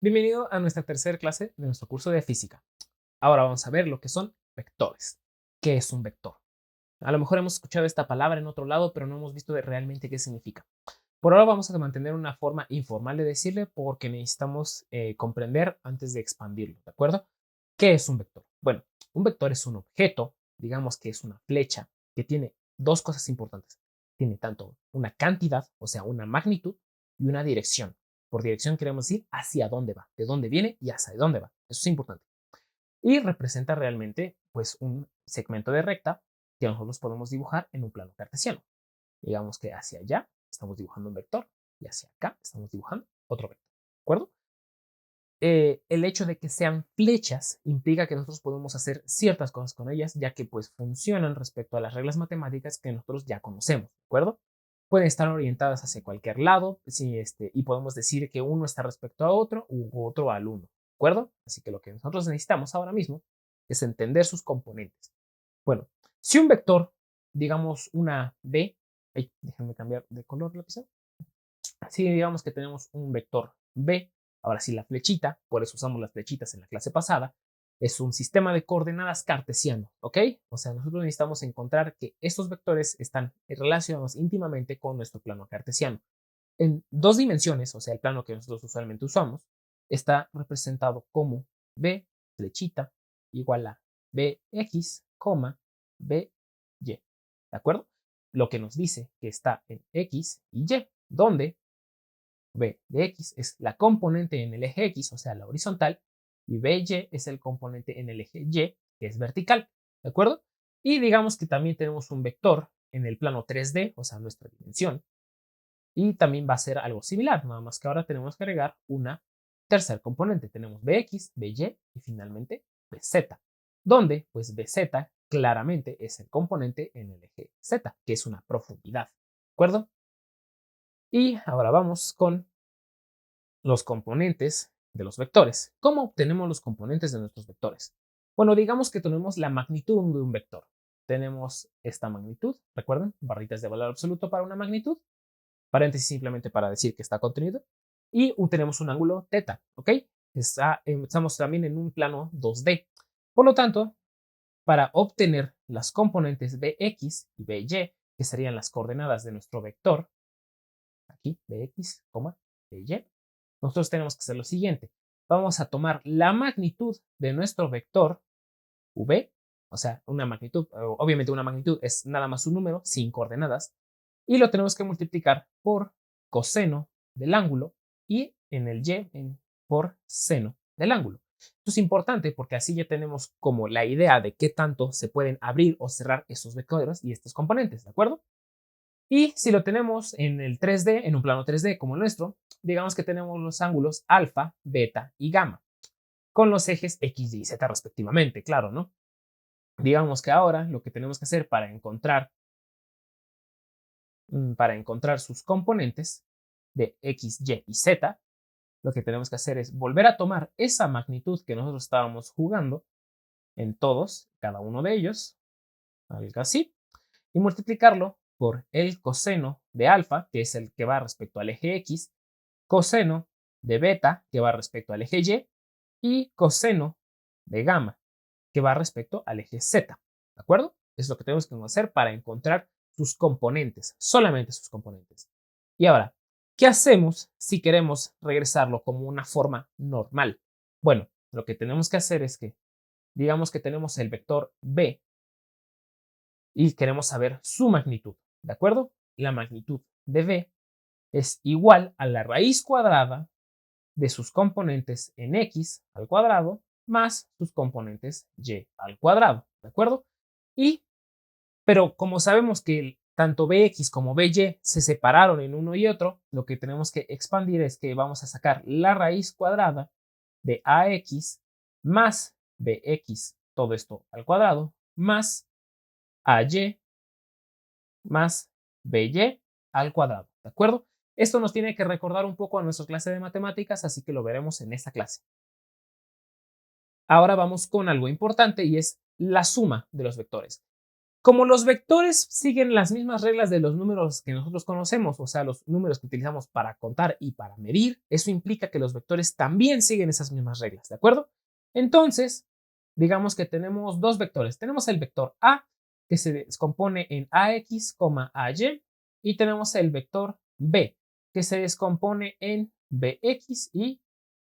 Bienvenido a nuestra tercera clase de nuestro curso de física. Ahora vamos a ver lo que son vectores. ¿Qué es un vector? A lo mejor hemos escuchado esta palabra en otro lado, pero no hemos visto realmente qué significa. Por ahora vamos a mantener una forma informal de decirle porque necesitamos comprender antes de expandirlo, ¿de acuerdo? ¿Qué es un vector? Bueno, un vector es un objeto, digamos que es una flecha, que tiene dos cosas importantes. Tiene tanto una cantidad, o sea, una magnitud, y una dirección. Por dirección queremos decir hacia dónde va, de dónde viene y hacia dónde va. Eso es importante. Y representa realmente pues un segmento de recta que nosotros podemos dibujar en un plano cartesiano. Digamos que hacia allá estamos dibujando un vector y hacia acá estamos dibujando otro vector. ¿De acuerdo? El hecho de que sean flechas implica que nosotros podemos hacer ciertas cosas con ellas, ya que pues funcionan respecto a las reglas matemáticas que nosotros ya conocemos, ¿de acuerdo? Pueden estar orientadas hacia cualquier lado, sí, y podemos decir que uno está respecto a otro u otro al uno, ¿de acuerdo? Así que lo que nosotros necesitamos ahora mismo es entender sus componentes. Bueno, si un vector, digamos una B, déjenme cambiar de color la pizarra. Si digamos que tenemos un vector B, ahora sí la flechita, por eso usamos las flechitas en la clase pasada, es un sistema de coordenadas cartesiano, ¿ok? O sea, nosotros necesitamos encontrar que estos vectores están relacionados íntimamente con nuestro plano cartesiano. En dos dimensiones, o sea, el plano que nosotros usualmente usamos, está representado como B flechita igual a BX, BY. ¿De acuerdo? Lo que nos dice que está en X y Y, donde B de X es la componente en el eje X, o sea, la horizontal, y BY es el componente en el eje Y, que es vertical, ¿de acuerdo? Y digamos que también tenemos un vector en el plano 3D, o sea, nuestra dimensión, y también va a ser algo similar, nada más que ahora tenemos que agregar una tercer componente. Tenemos BX, BY y finalmente BZ, donde pues BZ claramente es el componente en el eje Z, que es una profundidad, ¿de acuerdo? Y ahora vamos con los componentes de los vectores. ¿Cómo obtenemos los componentes de nuestros vectores? Bueno, digamos que tenemos la magnitud de un vector. Tenemos esta magnitud, recuerden, barritas de valor absoluto para una magnitud, paréntesis simplemente para decir que está contenido, y tenemos un ángulo θ, ¿ok? Estamos también en un plano 2D. Por lo tanto, para obtener las componentes Bx y By, que serían las coordenadas de nuestro vector, aquí Bx, By, nosotros tenemos que hacer lo siguiente. Vamos a tomar la magnitud de nuestro vector v, o sea, una magnitud, obviamente una magnitud es nada más un número sin coordenadas, y lo tenemos que multiplicar por coseno del ángulo y en el por seno del ángulo. Esto es importante porque así ya tenemos como la idea de qué tanto se pueden abrir o cerrar esos vectores y estos componentes, ¿de acuerdo? Y si lo tenemos en el 3D, en un plano 3D como el nuestro, digamos que tenemos los ángulos alfa, beta y gamma, con los ejes X, Y y Z respectivamente, claro, ¿no? Digamos que ahora lo que tenemos que hacer para encontrar sus componentes de X, Y y Z, lo que tenemos que hacer es volver a tomar esa magnitud que nosotros estábamos jugando en todos, cada uno de ellos, algo así, y multiplicarlo por el coseno de alfa, que es el que va respecto al eje X, coseno de beta, que va respecto al eje Y, y coseno de gamma, que va respecto al eje Z. ¿De acuerdo? Es lo que tenemos que hacer para encontrar sus componentes, solamente sus componentes. Y ahora, ¿qué hacemos si queremos regresarlo como una forma normal? Bueno, lo que tenemos que hacer es que, digamos que tenemos el vector B y queremos saber su magnitud, ¿de acuerdo? La magnitud de B es igual a la raíz cuadrada de sus componentes en X al cuadrado más sus componentes Y al cuadrado, ¿de acuerdo? Pero como sabemos que tanto Bx como By se separaron en uno y otro, lo que tenemos que expandir es que vamos a sacar la raíz cuadrada de Ax más Bx, todo esto al cuadrado, más Ay más By al cuadrado, ¿de acuerdo? Esto nos tiene que recordar un poco a nuestra clase de matemáticas, así que lo veremos en esta clase. Ahora vamos con algo importante y es la suma de los vectores. Como los vectores siguen las mismas reglas de los números que nosotros conocemos, o sea, los números que utilizamos para contar y para medir, eso implica que los vectores también siguen esas mismas reglas, ¿de acuerdo? Entonces, digamos que tenemos dos vectores. Tenemos el vector A, que se descompone en AX, AY, y tenemos el vector B, que se descompone en BX y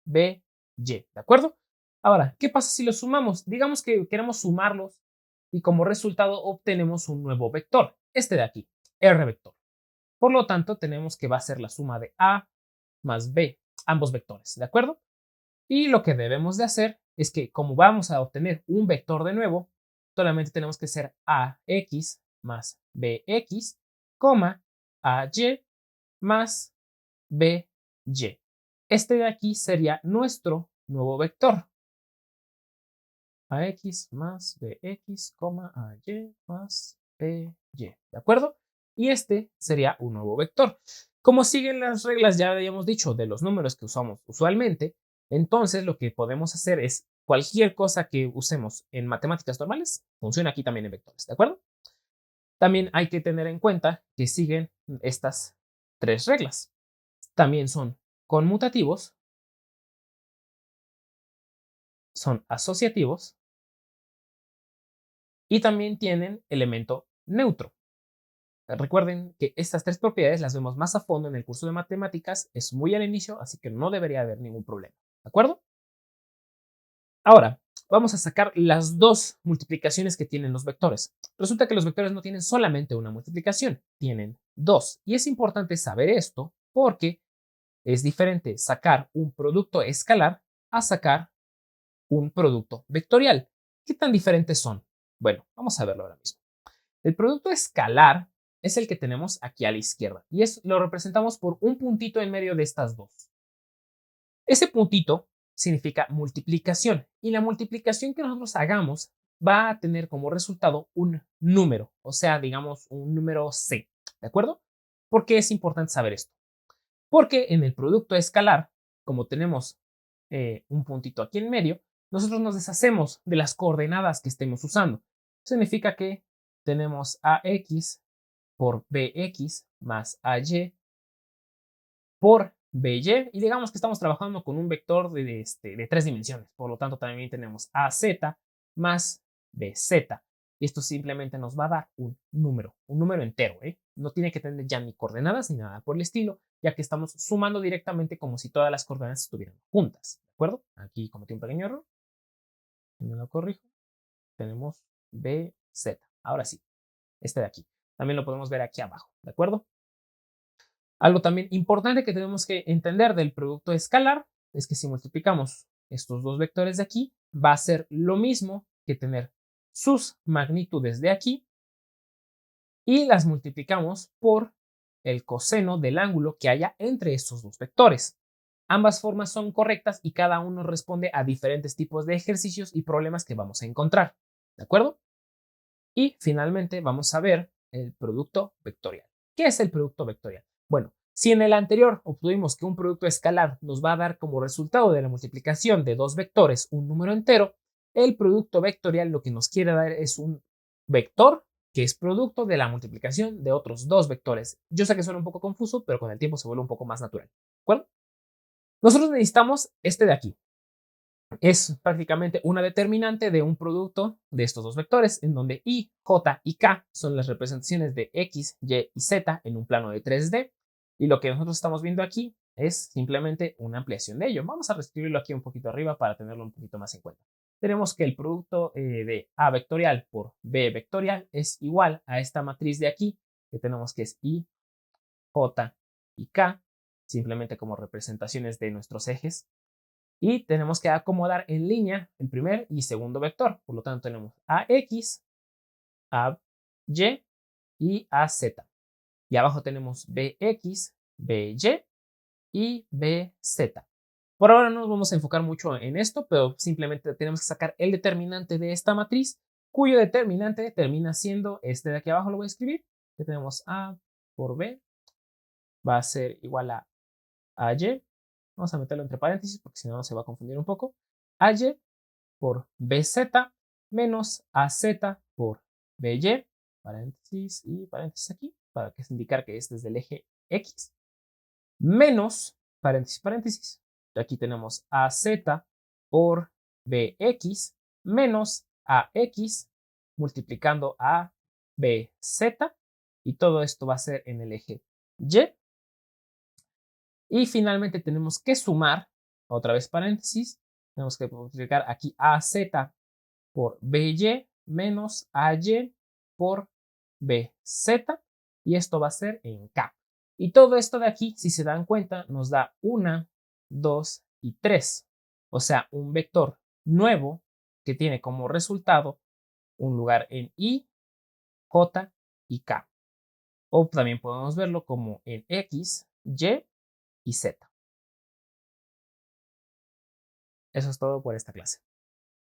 BY, ¿de acuerdo? Ahora, ¿qué pasa si los sumamos? Digamos que queremos sumarlos y como resultado obtenemos un nuevo vector, este de aquí, R vector. Por lo tanto, tenemos que va a ser la suma de A más B, ambos vectores, ¿de acuerdo? Y lo que debemos de hacer es que como vamos a obtener un vector de nuevo, solamente tenemos que hacer AX más BX, AY más BY. Este de aquí sería nuestro nuevo vector. AX más BX, AY más BY. ¿De acuerdo? Y este sería un nuevo vector. Como siguen las reglas, ya habíamos dicho, de los números que usamos usualmente, entonces lo que podemos hacer es cualquier cosa que usemos en matemáticas normales, funciona aquí también en vectores. ¿De acuerdo? También hay que tener en cuenta que siguen estas tres reglas. También son conmutativos, son asociativos y también tienen elemento neutro. Recuerden que estas tres propiedades las vemos más a fondo en el curso de matemáticas, es muy al inicio, así que no debería haber ningún problema, ¿de acuerdo? Ahora, vamos a sacar las dos multiplicaciones que tienen los vectores. Resulta que los vectores no tienen solamente una multiplicación, tienen dos. Y es importante saber esto porque es diferente sacar un producto escalar a sacar un producto vectorial. ¿Qué tan diferentes son? Bueno, vamos a verlo ahora mismo. El producto escalar es el que tenemos aquí a la izquierda y lo representamos por un puntito en medio de estas dos. Ese puntito significa multiplicación y la multiplicación que nosotros hagamos va a tener como resultado un número, o sea, digamos un número C, ¿de acuerdo? ¿Por qué es importante saber esto? Porque en el producto escalar, como tenemos un puntito aquí en medio, nosotros nos deshacemos de las coordenadas que estemos usando. Significa que tenemos AX por BX más AY por BY y digamos que estamos trabajando con un vector de tres dimensiones. Por lo tanto, también tenemos AZ más BZ. Y esto simplemente nos va a dar un número entero. No tiene que tener ya ni coordenadas ni nada por el estilo, ya que estamos sumando directamente como si todas las coordenadas estuvieran juntas. ¿De acuerdo? Aquí cometí un pequeño error. No lo corrijo. Tenemos BZ. Ahora sí, este de aquí. También lo podemos ver aquí abajo. ¿De acuerdo? Algo también importante que tenemos que entender del producto escalar es que si multiplicamos estos dos vectores de aquí, va a ser lo mismo que tener sus magnitudes de aquí y las multiplicamos por el coseno del ángulo que haya entre estos dos vectores. Ambas formas son correctas y cada uno responde a diferentes tipos de ejercicios y problemas que vamos a encontrar. ¿De acuerdo? Y finalmente vamos a ver el producto vectorial. ¿Qué es el producto vectorial? Bueno, si en el anterior obtuvimos que un producto escalar nos va a dar como resultado de la multiplicación de dos vectores un número entero, el producto vectorial lo que nos quiere dar es un vector que es producto de la multiplicación de otros dos vectores. Yo sé que suena un poco confuso, pero con el tiempo se vuelve un poco más natural. ¿De acuerdo? Nosotros necesitamos este de aquí. Es prácticamente una determinante de un producto de estos dos vectores, en donde I, J y K son las representaciones de X, Y y Z en un plano de 3D. Y lo que nosotros estamos viendo aquí es simplemente una ampliación de ello. Vamos a reescribirlo aquí un poquito arriba para tenerlo un poquito más en cuenta. Tenemos que el producto de A vectorial por B vectorial es igual a esta matriz de aquí, que tenemos que es I, J y K, simplemente como representaciones de nuestros ejes y tenemos que acomodar en línea el primer y segundo vector. Por lo tanto, tenemos AX, AY y AZ. Y abajo tenemos BX, BY y BZ. Por ahora no nos vamos a enfocar mucho en esto, pero simplemente tenemos que sacar el determinante de esta matriz, cuyo determinante termina siendo este de aquí abajo, lo voy a escribir, que tenemos A por B, va a ser igual a AY. Vamos a meterlo entre paréntesis porque si no se va a confundir un poco. AY por BZ menos AZ por BY paréntesis y paréntesis aquí, para que es indicar que este es del eje X, menos, paréntesis, paréntesis, aquí tenemos AZ por BX menos AX multiplicando a BZ, y todo esto va a ser en el eje Y. Y finalmente tenemos que sumar, otra vez paréntesis, tenemos que multiplicar aquí AZ por BY menos AY por BZ, y esto va a ser en K. Y todo esto de aquí, si se dan cuenta, nos da 1, 2 y 3. O sea, un vector nuevo que tiene como resultado un lugar en I, J y K. O también podemos verlo como en X, Y y Z. Eso es todo por esta clase.